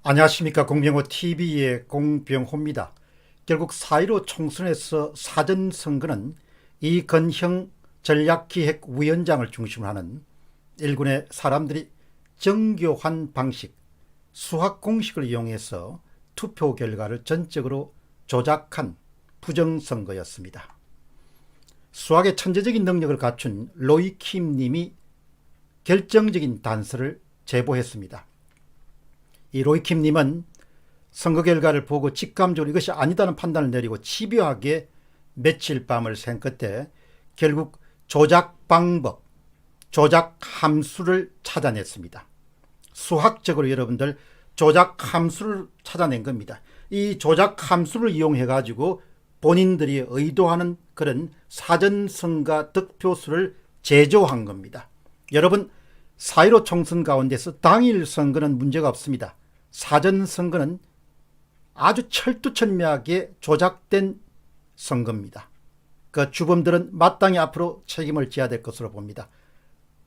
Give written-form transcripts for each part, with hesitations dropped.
안녕하십니까. 공병호TV의 공병호입니다. 결국 4.15 총선에서 사전선거는 이건형 전략기획위원장을 중심으로 하는 일군의 사람들이 정교한 방식, 수학공식을 이용해서 투표 결과를 전적으로 조작한 부정선거였습니다. 수학의 천재적인 능력을 갖춘 로이킴 님이 결정적인 단서를 제보했습니다. 이 로이킴 님은 선거 결과를 보고 직감적으로 이것이 아니다는 판단을 내리고 집요하게 며칠 밤을 샌 끝에 결국 조작 방법, 조작 함수를 찾아냈습니다. 수학적으로 여러분들 조작 함수를 찾아낸 겁니다. 이 조작 함수를 이용해 가지고 본인들이 의도하는 그런 사전선거 득표수를 제조한 겁니다. 여러분, 4.15 총선 가운데서 당일 선거는 문제가 없습니다. 사전선거는 아주 철두철미하게 조작된 선거입니다. 그 주범들은 마땅히 앞으로 책임을 져야 될 것으로 봅니다.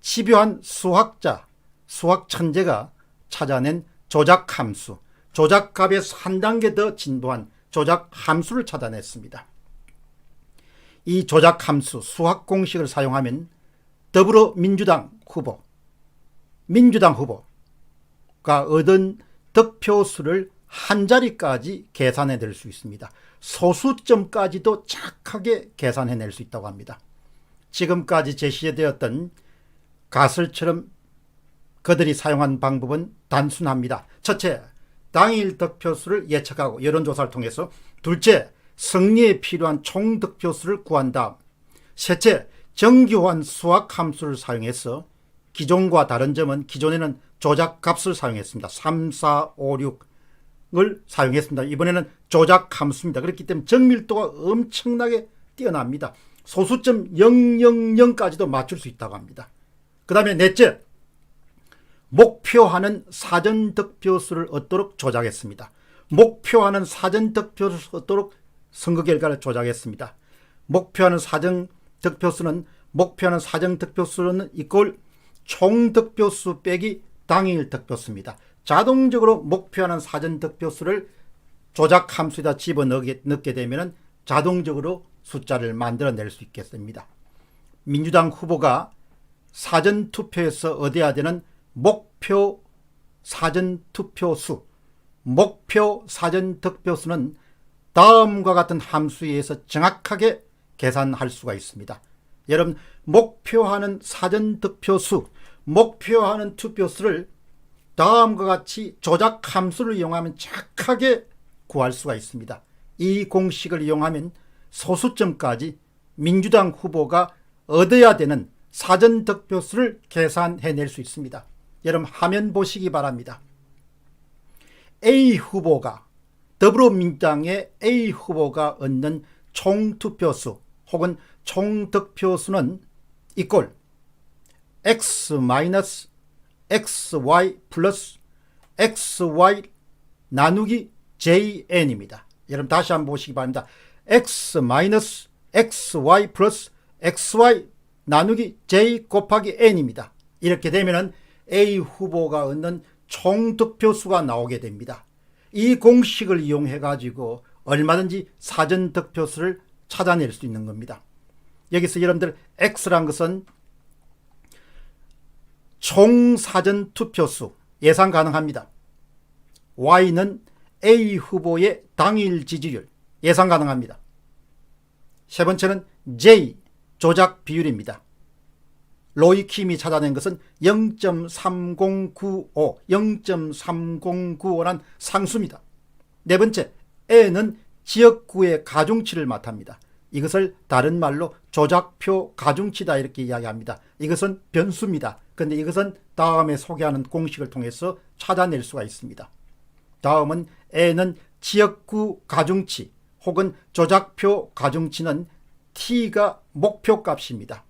집요한 수학자, 수학 천재가 찾아낸 조작함수, 조작값에서 한 단계 더 진보한 조작함수를 찾아냈습니다. 이 조작함수, 수학공식을 사용하면 더불어민주당 후보가 얻은 득표수를 한 자리까지 계산해낼 수 있습니다. 소수점까지도 착하게 계산해낼 수 있다고 합니다. 지금까지 제시되었던 가설처럼 그들이 사용한 방법은 단순합니다. 첫째, 당일 득표수를 예측하고 여론조사를 통해서, 둘째, 승리에 필요한 총 득표수를 구한 다음, 셋째, 정교한 수학함수를 사용해서 기존과 다른 점은 기존에는 조작값을 사용했습니다. 3, 4, 5, 6을 사용했습니다. 이번에는 조작함수입니다. 그렇기 때문에 정밀도가 엄청나게 뛰어납니다. 소수점 000까지도 맞출 수 있다고 합니다. 그 다음에 넷째, 목표하는 사전득표수를 얻도록 조작했습니다. 목표하는 사전득표수를 얻도록 선거 결과를 조작했습니다. 목표하는 사전득표수는 이꼴 총득표수 빼기 당일 득표수입니다. 자동적으로 목표하는 사전득표수를 조작함수에다 집어넣게 되면 자동적으로 숫자를 만들어낼 수 있겠습니다. 민주당 후보가 사전투표에서 얻어야 되는 목표 사전투표수, 목표 사전득표수는 다음과 같은 함수에 의해서 정확하게 계산할 수가 있습니다. 여러분, 목표하는 사전득표수, 목표하는 투표수를 다음과 같이 조작함수를 이용하면 정확하게 구할 수가 있습니다. 이 공식을 이용하면 소수점까지 민주당 후보가 얻어야 되는 사전득표수를 계산해낼 수 있습니다. 여러분, 화면 보시기 바랍니다. A 후보가, 더불어민주당의 A 후보가 얻는 총투표수 혹은 총득표수는 이꼴 x-xy 플러스 xy 나누기 jn입니다. 여러분, 다시 한번 보시기 바랍니다. x-xy 플러스 xy 나누기 j 곱하기 n입니다. 이렇게 되면 A 후보가 얻는 총득표수가 나오게 됩니다. 이 공식을 이용해 가지고 얼마든지 사전득표수를 찾아낼 수 있는 겁니다. 여기서 여러분들 X란 것은 총 사전투표수 예상 가능합니다. Y는 A 후보의 당일 지지율 예상 가능합니다. 세 번째는 J 조작 비율입니다. 로이킴이 찾아낸 것은 0.3095란 상수입니다. 네 번째, N은 지역구의 가중치를 나타냅니다. 이것을 다른 말로 조작표 가중치다 이렇게 이야기합니다. 이것은 변수입니다. 그런데 이것은 다음에 소개하는 공식을 통해서 찾아낼 수가 있습니다. 다음은 N은 지역구 가중치 혹은 조작표 가중치는 T가 목표값입니다.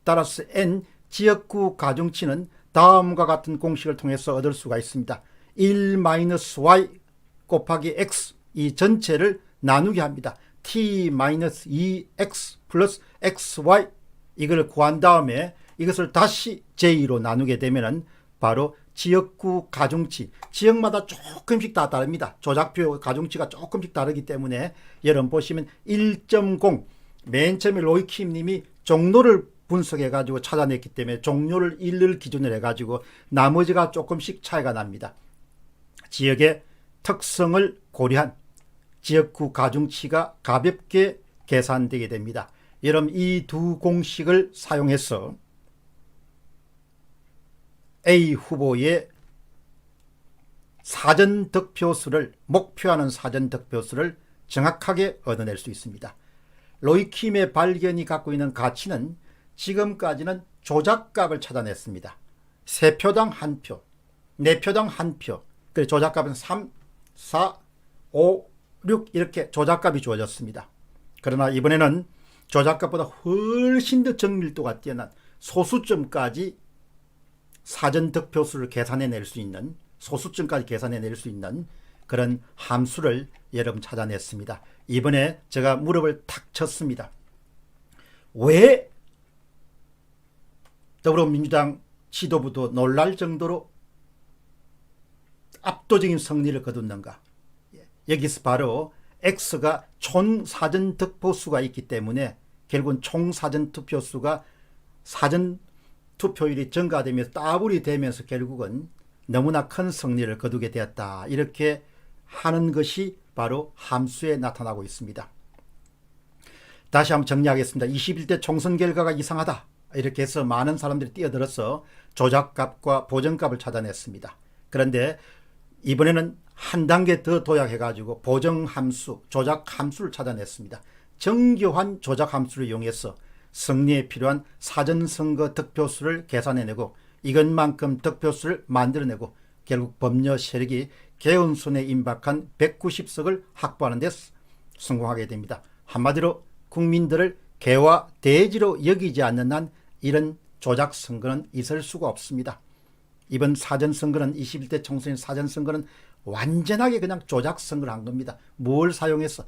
따라서 N 지역구 가중치는 다음과 같은 공식을 통해서 얻을 수가 있습니다. 1-y 곱하기 x 이 전체를 나누게 합니다. t-2x 플러스 xy 이걸 구한 다음에 이것을 다시 j로 나누게 되면 바로 지역구 가중치, 지역마다 조금씩 다 다릅니다. 조작표 가중치가 조금씩 다르기 때문에 여러분 보시면 1.0, 맨 처음에 로이킴 님이 종로를 분석해 가지고 찾아냈기 때문에 종로를 1을 기준으로 해 가지고 나머지가 조금씩 차이가 납니다. 지역의 특성을 고려한 지역구 가중치가 가볍게 계산되게 됩니다. 여러분 이 두 공식을 사용해서 A 후보의 사전 득표수를 목표하는 사전 득표수를 정확하게 얻어낼 수 있습니다. 로이킴의 발견이 갖고 있는 가치는 지금까지는 조작값을 찾아냈습니다. 3표당 1표, 4표당 1표, 그래서 조작값은 3, 4, 5, 6 이렇게 조작값이 주어졌습니다. 그러나 이번에는 조작값보다 훨씬 더 정밀도가 뛰어난 소수점까지 사전 득표수를 계산해낼 수 있는, 소수점까지 계산해낼 수 있는 그런 함수를 여러분 찾아냈습니다. 이번에 제가 무릎을 탁 쳤습니다. 왜 더불어민주당 지도부도 놀랄 정도로 압도적인 승리를 거뒀는가? 여기서 바로 X가 총 사전 득표수가 있기 때문에 결국은 총 사전 투표수가 사전 투표율이 증가되면서 따블이 되면서 결국은 너무나 큰 승리를 거두게 되었다. 이렇게 하는 것이 바로 함수에 나타나고 있습니다. 다시 한번 정리하겠습니다. 21대 총선 결과가 이상하다. 이렇게 해서 많은 사람들이 뛰어들어서 조작값과 보정값을 찾아냈습니다. 그런데 이번에는 한 단계 더 도약해가지고 보정함수, 조작함수를 찾아냈습니다. 정교한 조작함수를 이용해서 승리에 필요한 사전선거 득표수를 계산해내고 이것만큼 득표수를 만들어내고 결국 법녀 세력이 개헌손에 임박한 190석을 확보하는 데 성공하게 됩니다. 한마디로 국민들을 개와 대지로 여기지 않는 한 이런 조작 선거는 있을 수가 없습니다. 이번 사전선거는 21대 총선의 사전선거는 완전하게 그냥 조작 선거를 한 겁니다. 뭘 사용해서?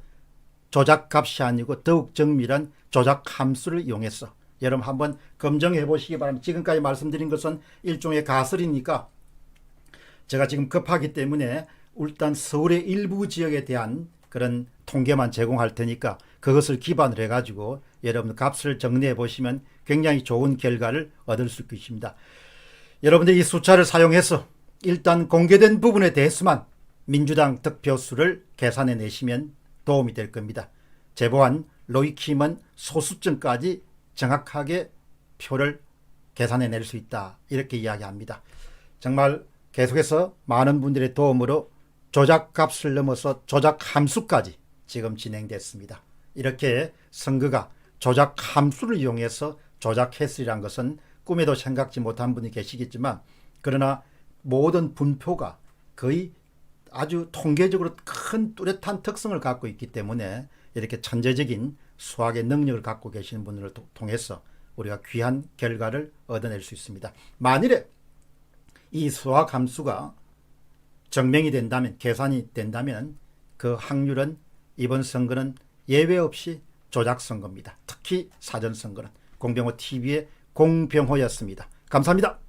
조작값이 아니고 더욱 정밀한 조작 함수를 이용해서 여러분 한번 검증해 보시기 바랍니다. 지금까지 말씀드린 것은 일종의 가설이니까 제가 지금 급하기 때문에 일단 서울의 일부 지역에 대한 그런 통계만 제공할 테니까 그것을 기반으로 해가지고 여러분 값을 정리해 보시면 굉장히 좋은 결과를 얻을 수 있습니다. 여러분들 이 숫자를 사용해서 일단 공개된 부분에 대해서만 민주당 득표수를 계산해 내시면 도움이 될 겁니다. 제보한 로이킴은 소수점까지 정확하게 표를 계산해 낼 수 있다. 이렇게 이야기합니다. 정말 계속해서 많은 분들의 도움으로 조작값을 넘어서 조작함수까지 지금 진행됐습니다. 이렇게 선거가 조작함수를 이용해서 조작했으리란 것은 꿈에도 생각지 못한 분이 계시겠지만 그러나 모든 분표가 거의 아주 통계적으로 큰 뚜렷한 특성을 갖고 있기 때문에 이렇게 천재적인 수학의 능력을 갖고 계시는 분들을 통해서 우리가 귀한 결과를 얻어낼 수 있습니다. 만일에 이 수학 함수가 증명이 된다면, 계산이 된다면 그 확률은 이번 선거는 예외 없이 조작 선거입니다. 특히 사전 선거는. 공병호 TV의 공병호였습니다. 감사합니다.